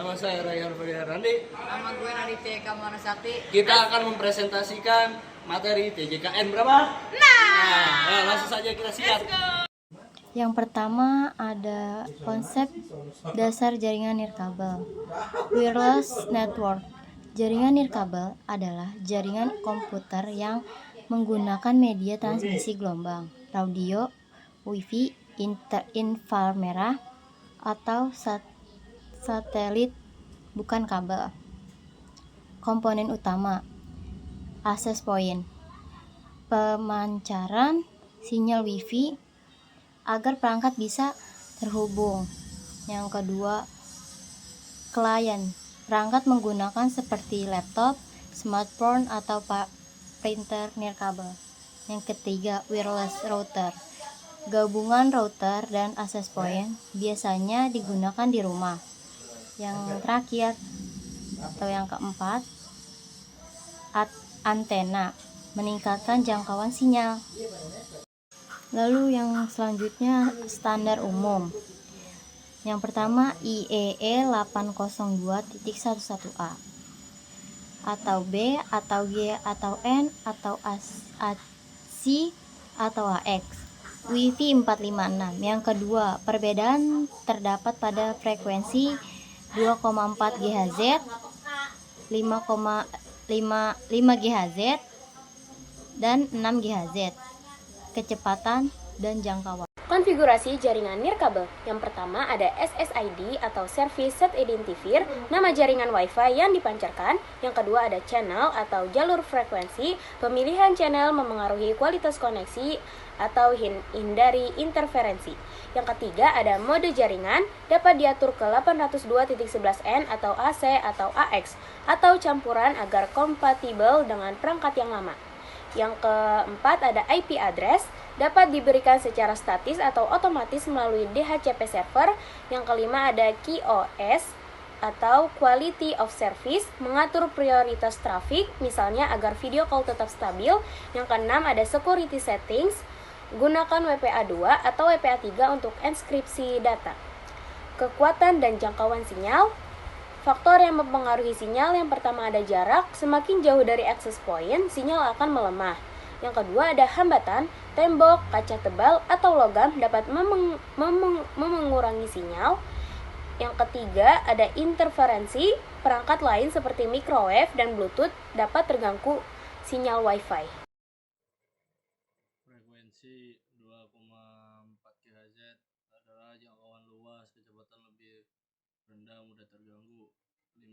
Nama saya Rayhan Fadiarandi. Nama gue Raditya Eka Manasakti. Kita akan mempresentasikan materi TJKN berapa? Nah, langsung saja kita siap. Yang pertama ada konsep dasar jaringan nirkabel. Wireless network. Jaringan nirkabel adalah jaringan komputer yang menggunakan media transmisi gelombang, radio, wifi, inframerah, atau satelit bukan kabel. Komponen utama: access point, pemancaran sinyal wifi agar perangkat bisa terhubung. Yang kedua, klien. Perangkat menggunakan seperti laptop, smartphone, atau printer nirkabel. Yang ketiga, wireless router. Gabungan router dan access point biasanya digunakan di rumah. Yang terakhir atau yang keempat, antena, meningkatkan jangkauan sinyal. Lalu yang selanjutnya standar umum. Yang pertama IEEE 802.11a atau B atau G atau N atau AC atau AX. Wi-Fi 456. Yang kedua, perbedaan terdapat pada frekuensi 2,4 GHz, 5,5 GHz, dan 6 GHz. Kecepatan dan jangkauan. Konfigurasi jaringan nirkabel. Yang pertama ada SSID atau Service Set Identifier, nama jaringan Wi-Fi yang dipancarkan. Yang kedua ada channel atau jalur frekuensi. Pemilihan channel memengaruhi kualitas koneksi atau hindari interferensi. Yang ketiga ada mode jaringan, dapat diatur ke 802.11n atau AC atau AX atau campuran agar kompatibel dengan perangkat yang lama. Yang keempat ada IP address, dapat diberikan secara statis atau otomatis melalui DHCP server. Yang kelima ada QoS atau Quality of Service, mengatur prioritas traffic, misalnya agar video call tetap stabil. Yang keenam ada Security Settings, gunakan WPA2 atau WPA3 untuk enskripsi data. Kekuatan dan jangkauan sinyal. Faktor yang mempengaruhi sinyal, yang pertama ada jarak, semakin jauh dari access point, sinyal akan melemah. Yang kedua ada hambatan, tembok, kaca tebal, atau logam dapat mengurangi sinyal. Yang ketiga ada interferensi, perangkat lain seperti microwave dan bluetooth dapat terganggu sinyal wifi. Frekuensi 2,4 GHz adalah jangkauan luas, kecepatan lebih rendah, mudah terganggu. 5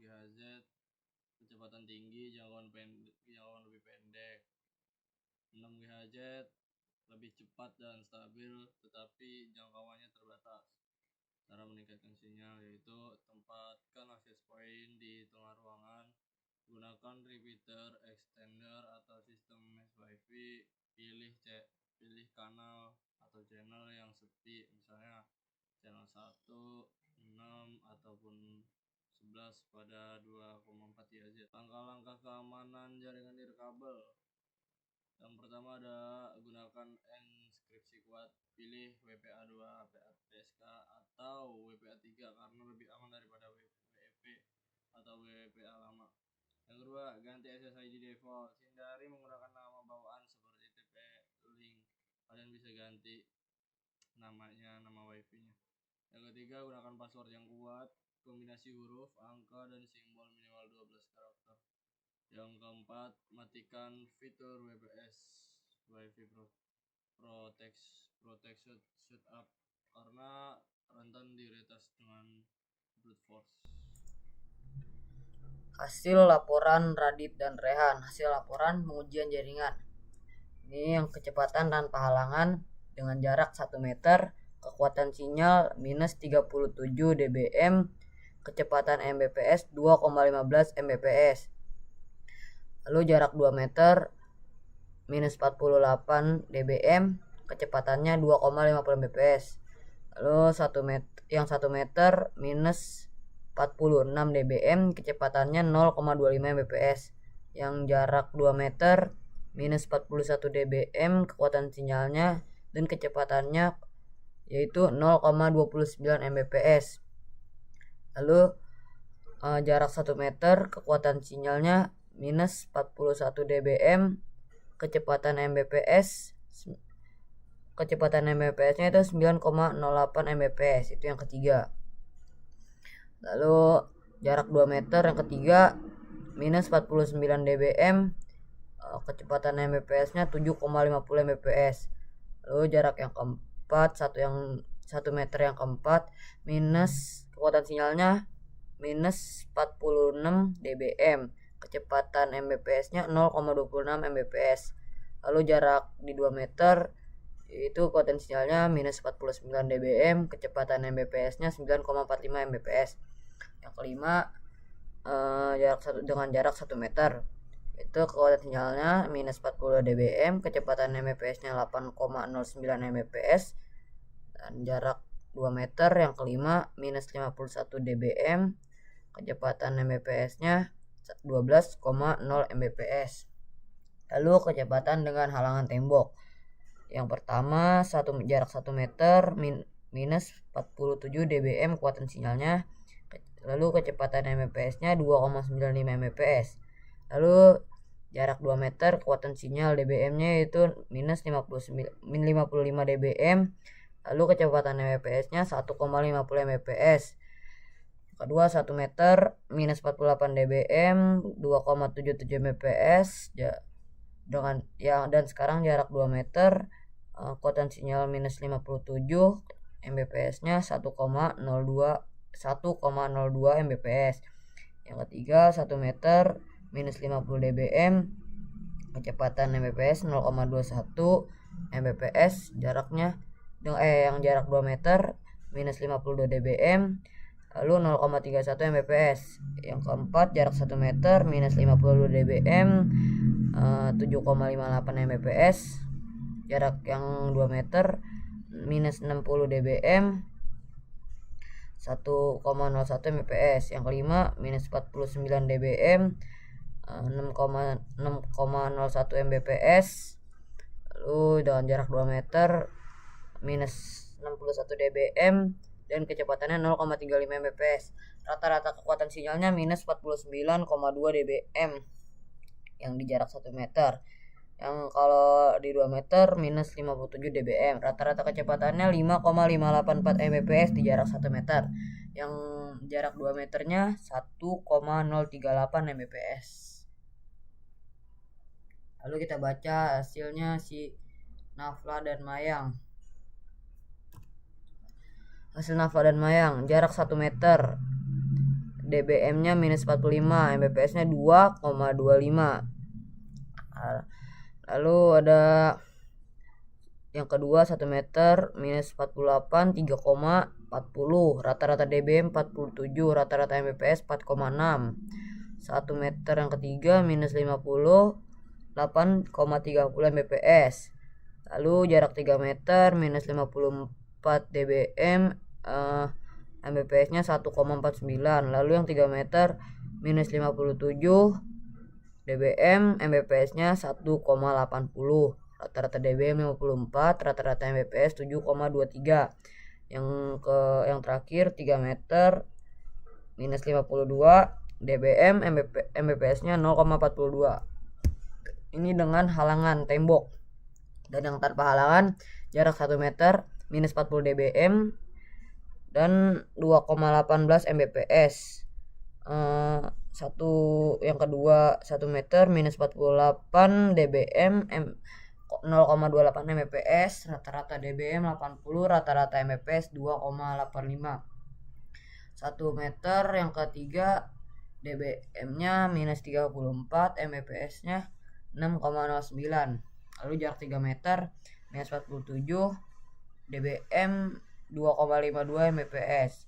GHz kecepatan tinggi, jangkauan lebih pendek. 6 GHz lebih cepat dan stabil, tetapi jangkauannya terbatas. Cara meningkatkan sinyal yaitu tempatkan access point di tengah ruangan, gunakan repeater, extender, atau sistem mesh wifi. Pilih kanal atau channel yang sepi, misalnya channel 1, 6, ataupun 11 pada 2,4 GHz. Langkah-langkah keamanan jaringan nirkabel. Yang pertama ada gunakan enskripsi kuat, pilih WPA2, PSK, atau WPA3 karena lebih aman daripada WEP atau WPA lama. Yang kedua, ganti SSID default, hindari menggunakan nama bawaan seperti TP-Link. Kalian bisa ganti nama wifi-nya. Yang ketiga, gunakan password yang kuat, kombinasi huruf, angka, dan simbol minimal 12 karakter. Yang keempat, matikan fitur WPS Wi-Fi Protect Setup karena rentan diretas dengan brute force. Hasil laporan Radit dan Rehan. Hasil laporan pengujian jaringan. Ini yang kecepatan tanpa halangan dengan jarak 1 meter, kekuatan sinyal minus 37 dBm, kecepatan Mbps 2,15 Mbps. Lalu jarak 2 meter minus 48 dBm, kecepatannya 2,50 Mbps. Lalu 1 meter minus 46 dBm, kecepatannya 0,25 Mbps. Yang jarak 2 meter minus 41 dBm, kekuatan sinyalnya dan kecepatannya yaitu 0,29 Mbps. Lalu jarak 1 meter, kekuatan sinyalnya minus 41 dBm, kecepatan Mbps-nya itu 9,08 Mbps, itu yang ketiga. Lalu jarak 2 meter yang ketiga minus 49 dBm, kecepatan Mbps-nya 7,50 Mbps. Lalu jarak yang keempat, 1 meter yang keempat, minus kekuatan sinyalnya minus 46 dBm, kecepatan Mbps-nya 0,26 Mbps. Lalu jarak di 2 meter itu kekuatan sinyalnya minus 49 dBm, kecepatan Mbps-nya 9,45 Mbps. Yang kelima, dengan jarak 1 meter itu kekuatan sinyalnya minus 40 dBm, kecepatan Mbps-nya 8,09 Mbps. Dan jarak 2 meter yang kelima minus 51 dBm, kecepatan Mbps-nya 12,0 Mbps. Lalu kecepatan dengan halangan tembok. Yang pertama, jarak 1 meter minus 47 dBm kekuatan sinyalnya. Lalu kecepatan Mbps-nya 2,95 Mbps. Lalu jarak 2 meter kekuatan sinyal dBm-nya itu minus 55 dBm. Lalu kecepatan Mbps-nya 1,50 Mbps. Kedua, 1 meter minus 48 dBm, 2,77 Mbps. Dan sekarang jarak 2 meter, kekuatan sinyal minus 57, Mbps-nya 1,02 Mbps. Yang ketiga, 1 meter minus 50 dBm, kecepatan Mbps 0,21 Mbps. Yang jarak 2 meter minus 52 dBm, lalu 0,31 Mbps. Yang keempat, jarak 1 meter minus 50 dBm, 7,58 Mbps. Jarak yang 2 meter minus 60 dBm, 1,01 Mbps. Yang kelima, minus 49 dBm, 6,01 Mbps. Lalu dengan jarak 2 meter minus 61 dBm dan kecepatannya 0,35 Mbps. Rata-rata kekuatan sinyalnya minus 49,2 dBm yang di jarak 1 meter. Yang kalau di 2 meter minus 57 dBm. Rata-rata kecepatannya 5,584 Mbps di jarak 1 meter. Yang jarak 2 meternya 1,038 Mbps. Lalu kita baca hasilnya si Nafla dan Mayang. Hasil Nafla dan Mayang, jarak 1 meter, dBm-nya minus 45, Mbps-nya 2,25. Lalu ada yang kedua, 1 meter minus 48, 3,40. Rata-rata dBm 47, rata-rata Mbps 4,6. 1 meter yang ketiga minus 50, 8,30 Mbps. Lalu jarak 3 meter minus 54 dBm, Mbps-nya 1,49. Lalu yang 3 meter minus 57 dBm, Mbps-nya 1,80. Rata-rata dBm 54, rata-rata Mbps 7,23. Yang terakhir 3 meter minus 52 dBm, Mbps-nya 0,42. Ini dengan halangan tembok. Dan yang tanpa halangan, jarak 1 meter minus 40 dBm dan 2,18 Mbps. Yang kedua, 1 meter minus 48 dBm, 0,28 Mbps. Rata-rata dBm 80, rata-rata Mbps 2,85. 1 meter yang ketiga, dBm-nya minus 34, Mbps-nya 6,09. Lalu jarak 3 meter minus 47 dBm, 2,52 Mbps.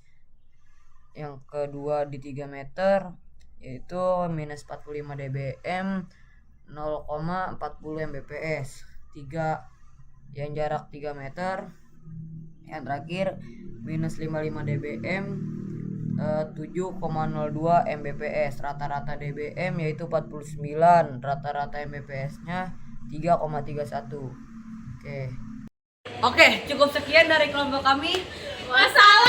Yang kedua di 3 meter yaitu minus 45 dBm, 0,40 Mbps. Yang jarak 3 meter yang terakhir minus 55 dBm, 7,02 Mbps. Rata-rata dBm yaitu 49, rata-rata Mbps-nya 3,31. Oke, cukup sekian dari kelompok kami. Masalah